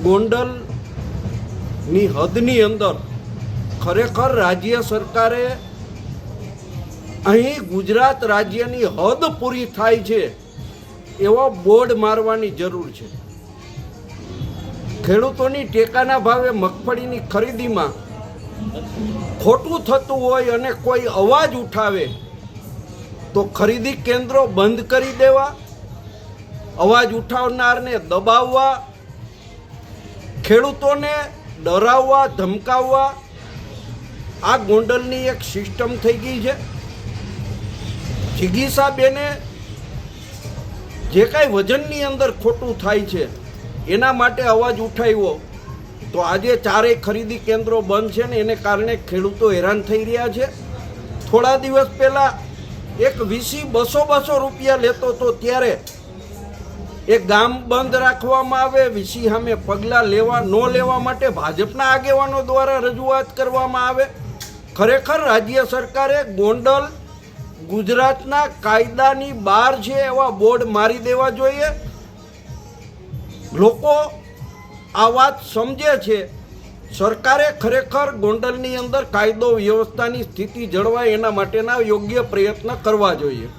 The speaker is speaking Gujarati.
ગોંડલની હદની અંદર ખરેખર રાજ્ય સરકારે અહીં ગુજરાત રાજ્યની હદ પૂરી થાય છે એવો બોર્ડ મારવાની જરૂર છે. ખેડૂતોની ટેકાના ભાવે મગફળીની ખરીદીમાં ખોટું થતું હોય અને કોઈ અવાજ ઉઠાવે તો ખરીદી કેન્દ્રો બંધ કરી દેવા, અવાજ ઉઠાવનારને દબાવવા, ખેડૂતોને ડરાવવા, ધમકાવવા આ ગોંડલની એક સિસ્ટમ થઈ ગઈ છે. જિગીસાબેને જે કાંઈ વજનની અંદર ખોટું થાય છે એના માટે અવાજ ઉઠાવ્યો તો આજે ચારેય ખરીદી કેન્દ્રો બંધ છે ને એને કારણે ખેડૂતો હેરાન થઈ રહ્યા છે. થોડા દિવસ પહેલાં એક વીસી 200 રૂપિયા લેતો હતો ત્યારે એ ગામ બંધ રાખવામાં આવે, વીસી સામે પગલાં ન લેવા માટે ભાજપના આગેવાનો દ્વારા રજૂઆત કરવામાં આવે. ખરેખર રાજ્ય સરકારે ગોંડલ ગુજરાતના કાયદાની બહાર છે એવા બોર્ડ મારી દેવા જોઈએ. લોકો આ વાત સમજે છે. સરકારે ખરેખર ગોંડલની અંદર કાયદો વ્યવસ્થાની સ્થિતિ જળવાય એના માટેના યોગ્ય પ્રયત્ન કરવા જોઈએ.